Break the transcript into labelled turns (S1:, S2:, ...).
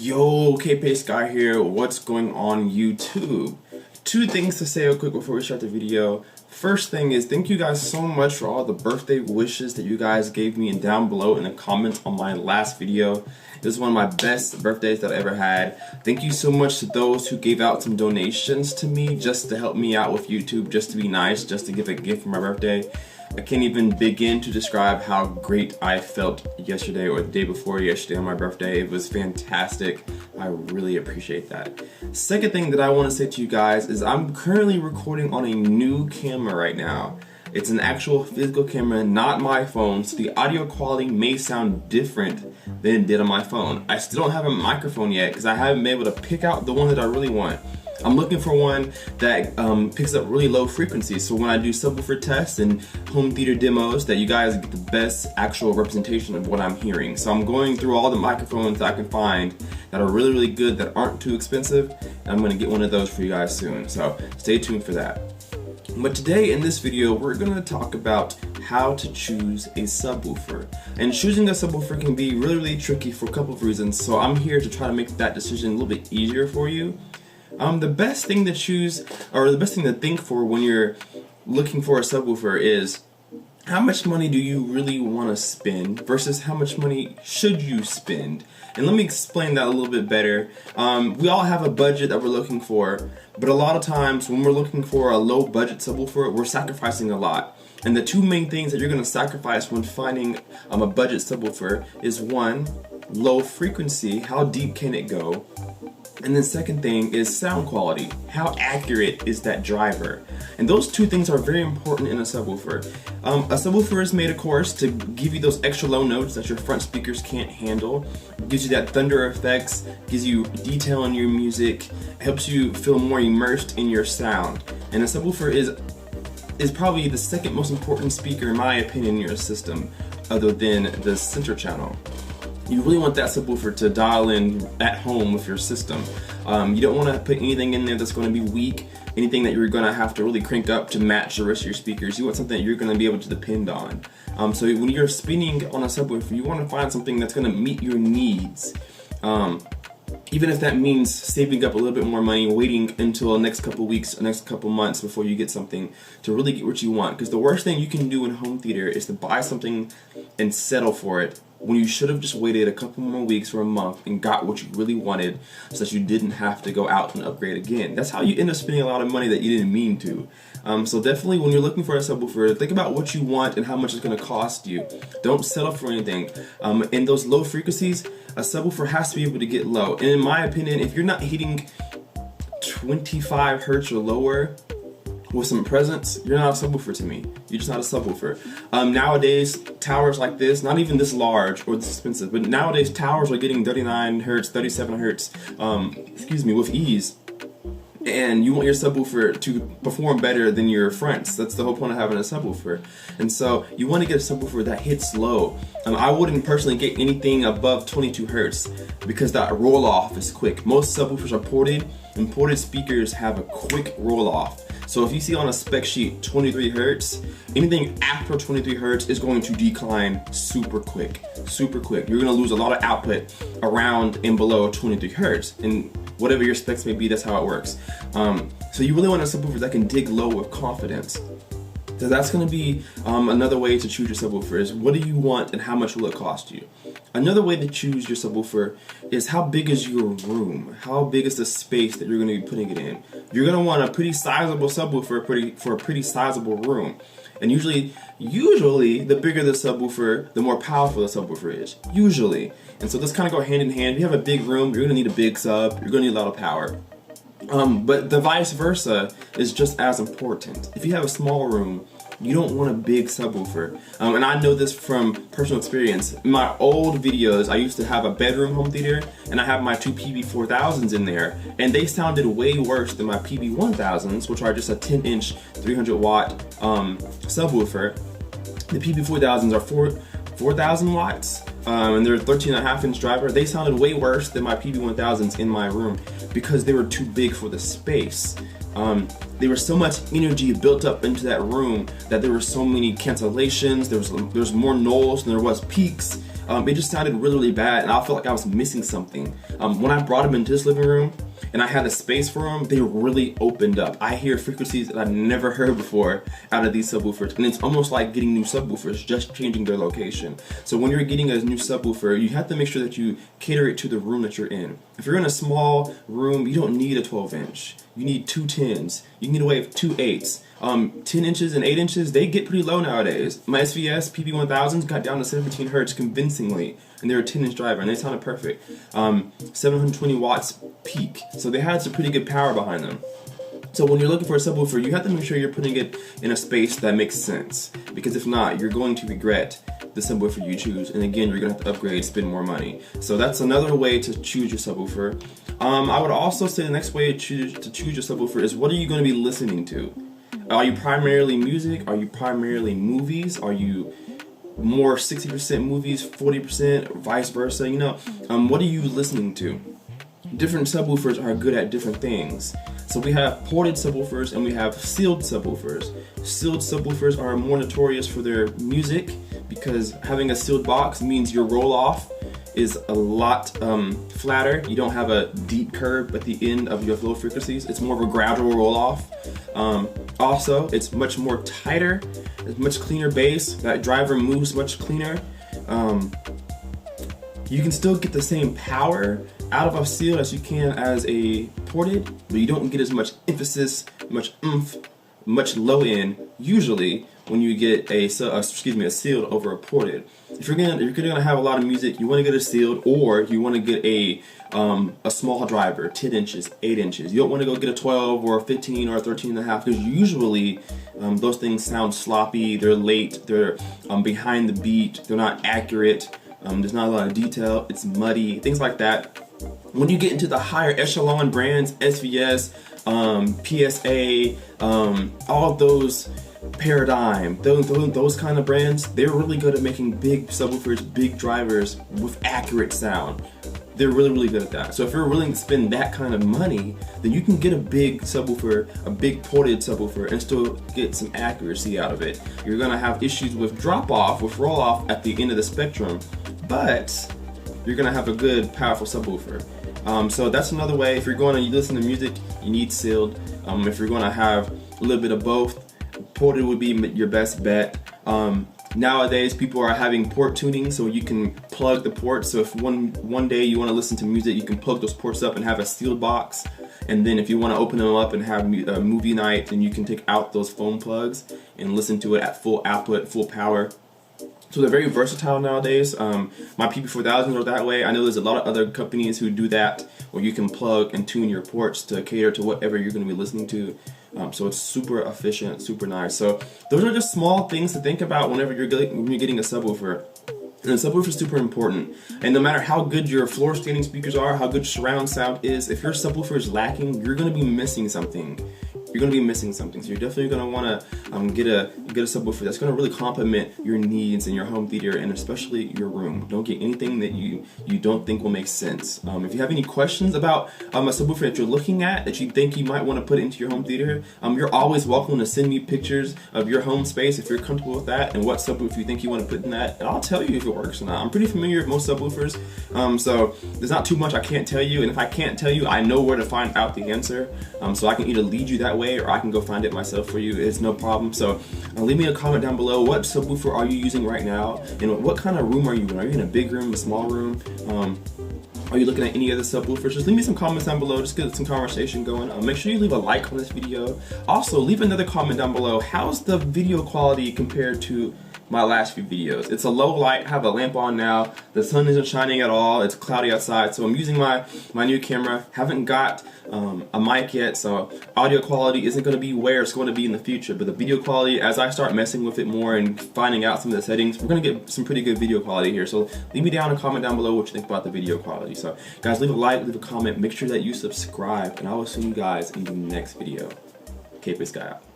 S1: Yo, Kpaceguy here. What's going on YouTube? Two things to say real quick before we start the video. First thing is thank you guys so much for all the birthday wishes that you guys gave me and down below in the comments on my last video. This is one of my best birthdays that I ever had. Thank you so much to those who gave out some donations to me just to help me out with YouTube, just to be nice, just to give a gift for my birthday. I can't even begin to describe how great I felt yesterday or the day before yesterday on my birthday. It was fantastic. I really appreciate that. Second thing that I want to say to you guys is I'm currently recording on a new camera right now. It's an actual physical camera, not my phone, so the audio quality may sound different than it did on my phone. I still don't have a microphone yet because I haven't been able to pick out the one that I really want. I'm looking for one that picks up really low frequencies, so when I do subwoofer tests and home theater demos that you guys get the best actual representation of what I'm hearing. So I'm going through all the microphones that I can find that are really good, that aren't too expensive, and I'm going to get one of those for you guys soon, so stay tuned for that. But today in this video we're going to talk about how to choose a subwoofer. And choosing a subwoofer can be really tricky for a couple of reasons, so I'm here to try to make that decision a little bit easier for you. The best thing to choose, or the best thing to think for when you're looking for a subwoofer is how much money do you really want to spend versus how much money should you spend. And let me explain that a little bit better. We all have a budget that we're looking for, but a lot of times when we're looking for a low budget subwoofer, we're sacrificing a lot. And the two main things that you're going to sacrifice when finding a budget subwoofer is one, low frequency, how deep can it go? And then second thing is sound quality. How accurate is that driver? And those two things are very important in a subwoofer. A subwoofer is made, of course, to give you those extra low notes that your front speakers can't handle. It gives you that thunder effects, gives you detail in your music, helps you feel more immersed in your sound. And a subwoofer is probably the second most important speaker, in my opinion, in your system, other than the center channel. You really want that subwoofer to dial in at home with your system. You don't want to put anything in there that's going to be weak, anything that you're going to have to really crank up to match the rest of your speakers. You want something that you're going to be able to depend on. So when you're spinning on a subwoofer, you want to find something that's going to meet your needs. Even if that means saving up a little bit more money, waiting until the next couple weeks, or next couple months before you get something to really get what you want. Because the worst thing you can do in home theater is to buy something and settle for it when you should have just waited a couple more weeks or a month and got what you really wanted so that you didn't have to go out and upgrade again. That's how you end up spending a lot of money that you didn't mean to. So definitely when you're looking for a subwoofer, think about what you want and how much it's going to cost you. Don't settle for anything. In those low frequencies, a subwoofer has to be able to get low. And in my opinion, if you're not hitting 25 hertz or lower with some presence, you're not a subwoofer to me. You're just not a subwoofer. Nowadays, towers like this, not even this large or this expensive, but nowadays towers are getting 39 hertz, 37 hertz, with ease. And you want your subwoofer to perform better than your fronts. That's the whole point of having a subwoofer. And so you want to get a subwoofer that hits low. I wouldn't personally get anything above 22 hertz because that roll off is quick. Most subwoofers are ported, and ported speakers have a quick roll off. So if you see on a spec sheet 23 hertz, anything after 23 hertz is going to decline super quick. You're going to lose a lot of output around and below 23 hertz. And whatever your specs may be, that's how it works. So you really want a subwoofer that can dig low with confidence. So that's going to be another way to choose your subwoofer is what do you want and how much will it cost you. Another way to choose your subwoofer is how big is your room? How big is the space that you're going to be putting it in? You're going to want a pretty sizable subwoofer for a pretty sizable room. And usually the bigger the subwoofer, the more powerful the subwoofer is. Usually. And so this kind of go hand in hand. If you have a big room, you're going to need a big sub. You're going to need a lot of power. But the vice versa is just as important. If you have a small room, you don't want a big subwoofer. And I know this from personal experience. In my old videos, I used to have a bedroom home theater, and I have my two PB4000s in there, and they sounded way worse than my PB1000s, which are just a 10-inch, 300-watt subwoofer. The PB4000s are 4,000 watts, and they're a 13.5-inch driver. They sounded way worse than my PB1000s in my room because they were too big for the space. There was so much energy built up into that room that there were so many cancellations. There was more nulls than there was peaks. it just sounded really bad, and I felt like I was missing something. When I brought them into this living room and I had a space for them, they really opened up. I hear frequencies that I've never heard before out of these subwoofers, and it's almost like getting new subwoofers, just changing their location. So when you're getting a new subwoofer, you have to make sure that you cater it to the room that you're in. If you're in a small room, you don't need a 12-inch. You need two 10s. You need a way of two 8s. 10 inches and 8 inches, they get pretty low nowadays. My SVS PB1000s got down to 17 hertz convincingly, and they're a 10-inch driver, and they sounded perfect. 720 watts peak, so they had some pretty good power behind them. So when you're looking for a subwoofer, you have to make sure you're putting it in a space that makes sense, because if not, you're going to regret the subwoofer you choose, and again, you're going to have to upgrade, spend more money. So that's another way to choose your subwoofer. I would also say the next way to choose your subwoofer is, what are you going to be listening to? Are you primarily music? Are you primarily movies? Are you more 60% movies, 40%, vice versa? You know, what are you listening to? Different subwoofers are good at different things. So we have ported subwoofers and we have sealed subwoofers. Sealed subwoofers are more notorious for their music, because having a sealed box means your roll-off is a lot flatter. You don't have a deep curve at the end of your low frequencies. It's more of a gradual roll-off. Also, it's much more tighter. It's much cleaner bass. That driver moves much cleaner. You can still get the same power out of a sealed as you can as a ported, but you don't get as much emphasis, much oomph, much low end usually when you get a sealed over a ported. If you're gonna have a lot of music, you want to get a sealed, or you want to get a small driver, 10 inches, 8 inches. You don't want to go get a 12 or a 15 or a 13 and a half, because usually those things sound sloppy, they're late, they're behind the beat, they're not accurate, there's not a lot of detail, it's muddy, things like that. When you get into the higher echelon brands, SVS, PSA, all of those, Paradigm, those kind of brands, they're really good at making big subwoofers, big drivers with accurate sound. They're really good at that. So if you're willing to spend that kind of money, then you can get a big subwoofer, a big ported subwoofer, and still get some accuracy out of it. You're gonna have issues with drop-off, with roll-off at the end of the spectrum, but you're gonna have a good, powerful subwoofer. So that's another way. If you're going to listen to music, you need sealed. If you're gonna have a little bit of both, ported would be your best bet. Nowadays, people are having port tuning, so you can plug the ports. So if one day you want to listen to music, you can plug those ports up and have a sealed box. And then if you want to open them up and have a movie night, then you can take out those phone plugs and listen to it at full output, full power. So they're very versatile nowadays. My PB4000s are that way. I know there's a lot of other companies who do that, where you can plug and tune your ports to cater to whatever you're going to be listening to. So it's super efficient, super nice. So those are just small things to think about whenever you're getting a subwoofer. And a subwoofer is super important. And no matter how good your floor standing speakers are, how good surround sound is, if your subwoofer is lacking, you're going to be missing something. You're going to be missing something. So you're definitely going to want to get a subwoofer that's going to really complement your needs in your home theater, and especially your room. Don't get anything that you don't think will make sense. If you have any questions about a subwoofer that you're looking at that you think you might want to put into your home theater, you're always welcome to send me pictures of your home space if you're comfortable with that, and what subwoofer you think you want to put in that, and I'll tell you if it works or not. I'm pretty familiar with most subwoofers, so there's not too much I can't tell you, and if I can't tell you, I know where to find out the answer, so I can either lead you that way or I can go find it myself for you. It's no problem. So leave me a comment down below. What subwoofer are you using right now, and what kind of room are you in? Are you in a big room, a small room? Are you looking at any other subwoofers? Just leave me some comments down below. Just get some conversation going. Make sure you leave a like on this video. Also, leave another comment down below. How's the video quality compared to my last few videos? It's a low light. I have a lamp on now. The sun isn't shining at all. It's cloudy outside, so I'm using my new camera. Haven't got a mic yet, so audio quality isn't going to be where it's going to be in the future, but the video quality, as I start messing with it more and finding out some of the settings, we're going to get some pretty good video quality here. So leave me down a comment down below what you think about the video quality. So guys, leave a like, leave a comment, make sure that you subscribe, and I will see you guys in the next video. Kpaceguy out.